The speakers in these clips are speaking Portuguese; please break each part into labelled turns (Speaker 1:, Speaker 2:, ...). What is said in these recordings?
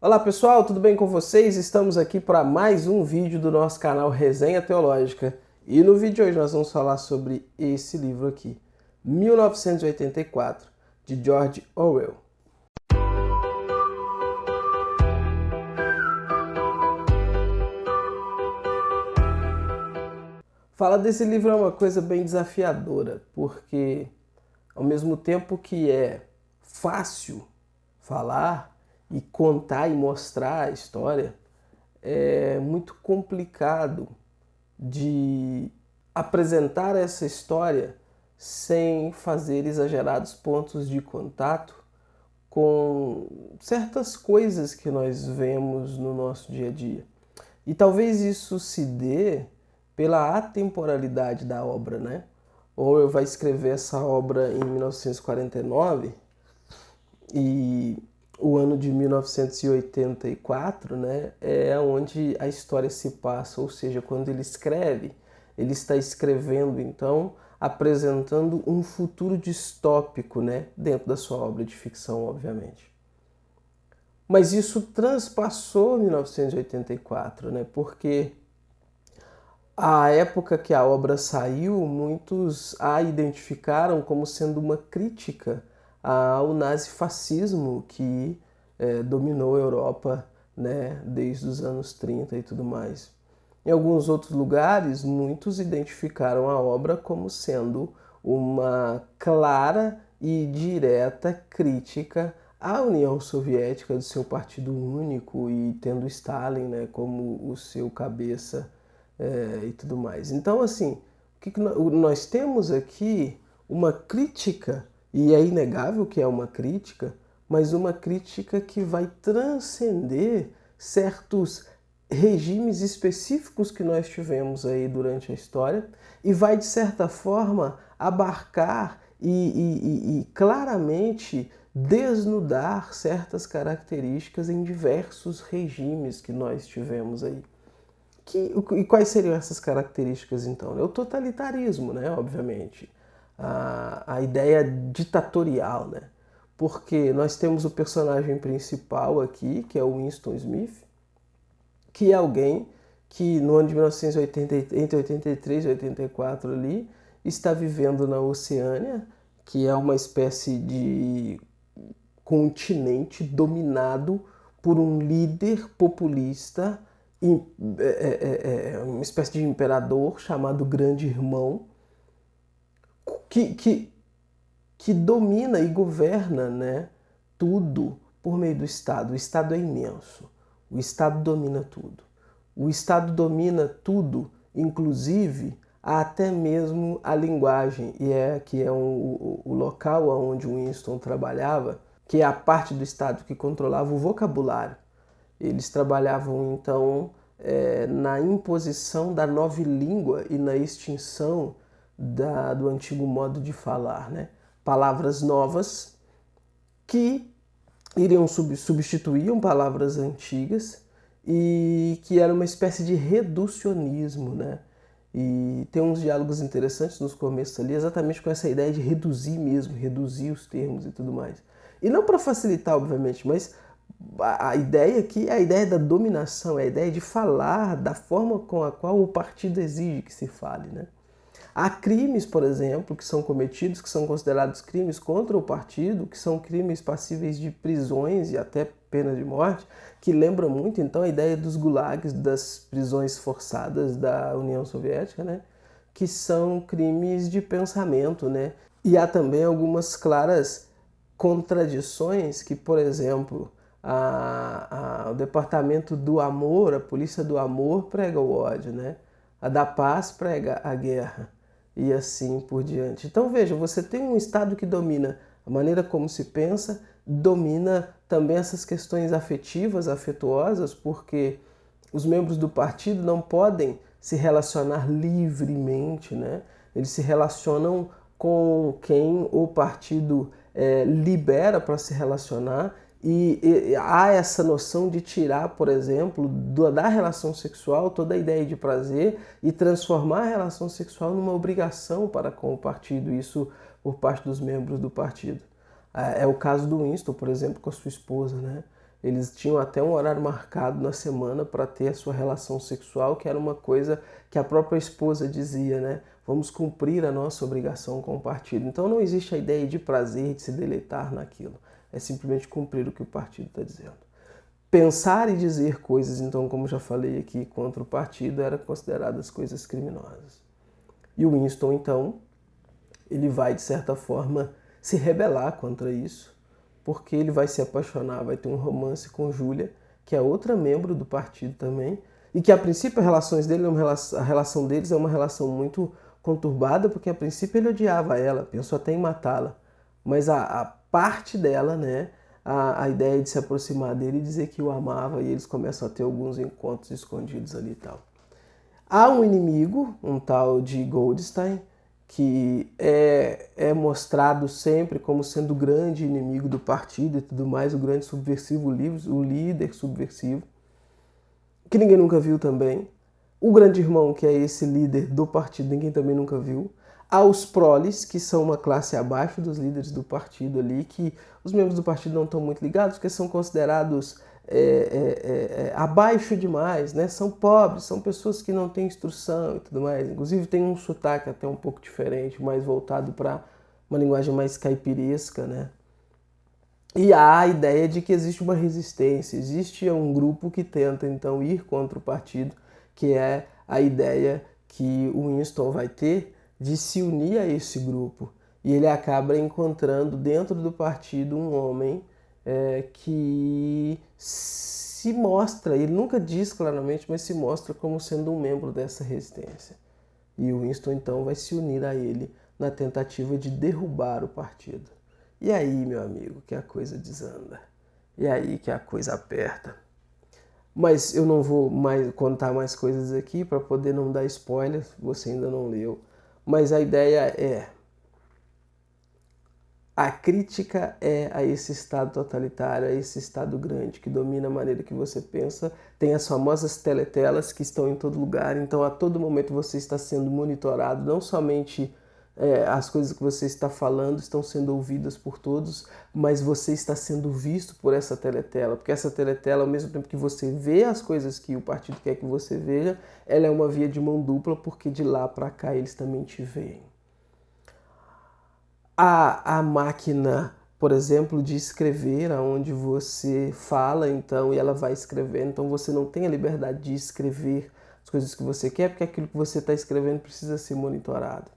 Speaker 1: Olá pessoal, tudo bem com vocês? Estamos aqui para mais um vídeo do nosso canal Resenha Teológica. E no vídeo de hoje nós vamos falar sobre esse livro aqui, 1984, de George Orwell. Falar desse livro é uma coisa bem desafiadora, porque ao mesmo tempo que é fácil falar e contar e mostrar a história, é muito complicado de apresentar essa história sem fazer exagerados pontos de contato com certas coisas que nós vemos no nosso dia a dia. E talvez isso se dê pela atemporalidade da obra, né? Orwell vai escrever essa obra em 1949 e o ano de 1984, né, é onde a história se passa, ou seja, quando ele escreve, ele está escrevendo, então, apresentando um futuro distópico, né, dentro da sua obra de ficção, obviamente. Mas isso transpassou 1984, né, porque a época que a obra saiu, muitos a identificaram como sendo uma crítica ao nazifascismo que dominou a Europa, né, desde os anos 30 e tudo mais. Em alguns outros lugares, muitos identificaram a obra como sendo uma clara e direta crítica à União Soviética, do seu partido único e tendo Stalin, né, como o seu cabeça e tudo mais. Então, assim, nós temos aqui uma crítica, e é inegável que é uma crítica, mas uma crítica que vai transcender certos regimes específicos que nós tivemos aí durante a história e vai, de certa forma, abarcar e claramente desnudar certas características em diversos regimes que nós tivemos aí. E quais seriam essas características, então? É o totalitarismo, né? Obviamente. A ideia ditatorial, né? Porque nós temos o personagem principal aqui, que é o Winston Smith, que é alguém que no ano de 1980, entre 83 e 84 ali, está vivendo na Oceânia, que é uma espécie de continente dominado por um líder populista, uma espécie de imperador chamado Grande Irmão, que domina e governa, né, tudo por meio do Estado. O Estado é imenso. O Estado domina tudo. O Estado domina tudo, inclusive até mesmo a linguagem. E que é o local onde o Winston trabalhava, que é a parte do Estado que controlava o vocabulário. Eles trabalhavam, então, na imposição da nova língua e na extinção do antigo modo de falar, né? Palavras novas que substituíam palavras antigas e que era uma espécie de reducionismo, né? E tem uns diálogos interessantes nos começos ali, exatamente com essa ideia de reduzir mesmo, reduzir os termos e tudo mais. E não para facilitar, obviamente, mas a ideia aqui é a ideia da dominação, é a ideia de falar da forma com a qual o partido exige que se fale, né? Há crimes, por exemplo, que são cometidos, que são considerados crimes contra o partido, que são crimes passíveis de prisões e até pena de morte, que lembram muito, então, a ideia dos gulags, das prisões forçadas da União Soviética, né? Que são crimes de pensamento, né? E há também algumas claras contradições que, por exemplo, o Departamento do Amor, a Polícia do Amor prega o ódio, né? A da Paz prega a guerra e assim por diante. Então veja, você tem um Estado que domina a maneira como se pensa, domina também essas questões afetivas, afetuosas, porque os membros do partido não podem se relacionar livremente, né? Eles se relacionam com quem o partido libera para se relacionar. E há essa noção de tirar, por exemplo, da relação sexual toda a ideia de prazer e transformar a relação sexual numa obrigação para com o partido, isso por parte dos membros do partido. É o caso do Winston, por exemplo, com a sua esposa, né? Eles tinham até um horário marcado na semana para ter a sua relação sexual, que era uma coisa que a própria esposa dizia, né? Vamos cumprir a nossa obrigação com o partido. Então não existe a ideia de prazer, de se deleitar naquilo. É simplesmente cumprir o que o partido está dizendo. Pensar e dizer coisas, então, como já falei aqui, contra o partido, eram consideradas coisas criminosas. E o Winston, então, ele vai, de certa forma, se rebelar contra isso, porque ele vai se apaixonar, vai ter um romance com Júlia, que é outra membro do partido também, e que a princípio a relação deles é uma relação muito conturbada, porque a princípio ele odiava ela, pensou até em matá-la, mas a parte dela, né, a ideia de se aproximar dele e dizer que o amava, e eles começam a ter alguns encontros escondidos ali e tal. Há um inimigo, um tal de Goldstein, que é mostrado sempre como sendo o grande inimigo do partido e tudo mais, o grande subversivo, o líder subversivo, que ninguém nunca viu também. O grande irmão, que é esse líder do partido, ninguém também nunca viu. Há os proles, que são uma classe abaixo dos líderes do partido ali, que os membros do partido não estão muito ligados, porque são considerados abaixo demais, né? São pobres, são pessoas que não têm instrução e tudo mais. Inclusive tem um sotaque até um pouco diferente, mais voltado para uma linguagem mais caipiresca, né? E há a ideia de que existe uma resistência, existe um grupo que tenta então ir contra o partido, que é a ideia que o Winston vai ter de se unir a esse grupo. E ele acaba encontrando dentro do partido um homem que se mostra, ele nunca diz claramente, mas se mostra como sendo um membro dessa resistência. E o Winston então vai se unir a ele na tentativa de derrubar o partido. E aí, meu amigo, que a coisa desanda. E aí que a coisa aperta. Mas eu não vou mais contar mais coisas aqui para poder não dar spoiler, você ainda não leu. Mas a ideia é: a crítica é a esse Estado totalitário, a esse Estado grande que domina a maneira que você pensa. Tem as famosas teletelas que estão em todo lugar, então a todo momento você está sendo monitorado, não somente as coisas que você está falando estão sendo ouvidas por todos, mas você está sendo visto por essa teletela, porque essa teletela, ao mesmo tempo que você vê as coisas que o partido quer que você veja, ela é uma via de mão dupla, porque de lá para cá eles também te veem. A máquina, por exemplo, de escrever, onde você fala então e ela vai escrevendo, então você não tem a liberdade de escrever as coisas que você quer, porque aquilo que você está escrevendo precisa ser monitorado.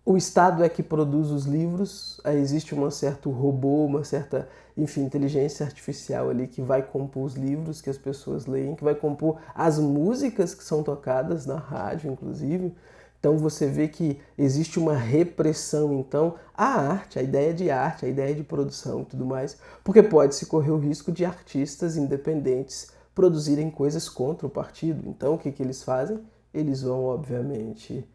Speaker 1: O Estado é que produz os livros, aí existe um certo robô, uma certa, enfim, inteligência artificial ali que vai compor os livros que as pessoas leem, que vai compor as músicas que são tocadas na rádio, inclusive. Então você vê que existe uma repressão, então, à arte, a ideia de arte, a ideia de produção e tudo mais, porque pode-se correr o risco de artistas independentes produzirem coisas contra o partido. Então o que eles fazem? Eles vão, obviamente,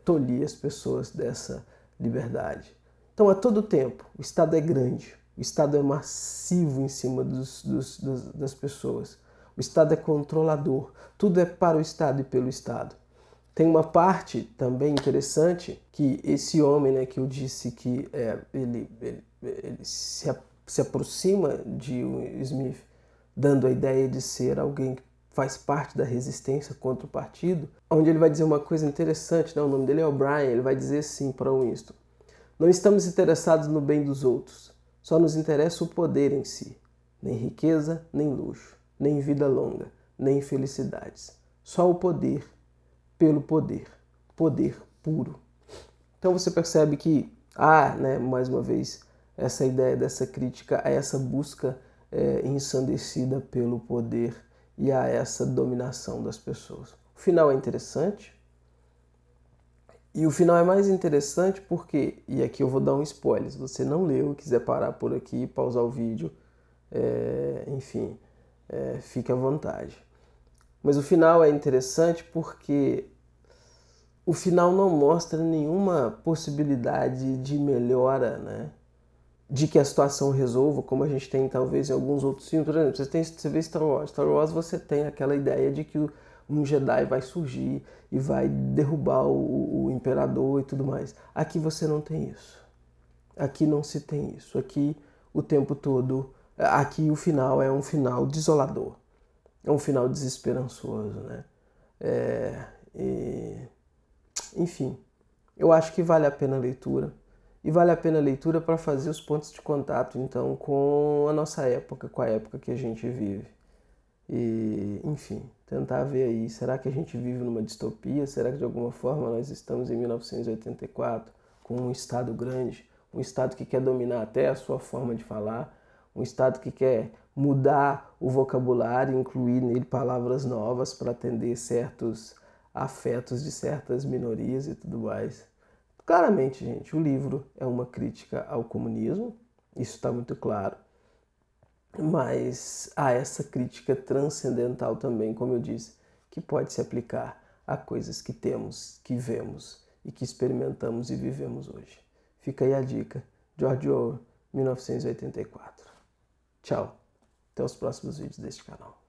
Speaker 1: tolir as pessoas dessa liberdade. Então, a todo tempo, o Estado é grande, o Estado é massivo em cima das pessoas, o Estado é controlador, tudo é para o Estado e pelo Estado. Tem uma parte também interessante que esse homem, né, que eu disse que ele se aproxima de Smith, dando a ideia de ser alguém que faz parte da resistência contra o partido, onde ele vai dizer uma coisa interessante, né? O nome dele é O'Brien, ele vai dizer assim para Winston: não estamos interessados no bem dos outros, só nos interessa o poder em si, nem riqueza, nem luxo, nem vida longa, nem felicidades, só o poder pelo poder, poder puro. Então você percebe que há, né, mais uma vez, essa ideia dessa crítica a essa busca ensandecida pelo poder e a essa dominação das pessoas. O final é interessante, e o final é mais interessante porque, e aqui eu vou dar um spoiler, se você não leu e quiser parar por aqui, pausar o vídeo, enfim, fique à vontade. Mas o final é interessante porque o final não mostra nenhuma possibilidade de melhora, né? De que a situação resolva, como a gente tem talvez em alguns outros filmes. Por exemplo, você vê Star Wars. Star Wars você tem aquela ideia de que um Jedi vai surgir e vai derrubar o Imperador e tudo mais. Aqui você não tem isso. Aqui não se tem isso. Aqui o tempo todo Aqui o final é um final desolador, é um final desesperançoso, né? É, e, enfim, eu acho que vale a pena a leitura. E vale a pena a leitura para fazer os pontos de contato, então, com a nossa época, com a época que a gente vive. E, enfim, tentar ver aí, será que a gente vive numa distopia? Será que de alguma forma nós estamos em 1984, com um Estado grande, um Estado que quer dominar até a sua forma de falar, um Estado que quer mudar o vocabulário, incluir nele palavras novas para atender certos afetos de certas minorias e tudo mais. Claramente, gente, o livro é uma crítica ao comunismo, isso está muito claro, mas há essa crítica transcendental também, como eu disse, que pode se aplicar a coisas que temos, que vemos e que experimentamos e vivemos hoje. Fica aí a dica. George Orwell, 1984. Tchau. Até os próximos vídeos deste canal.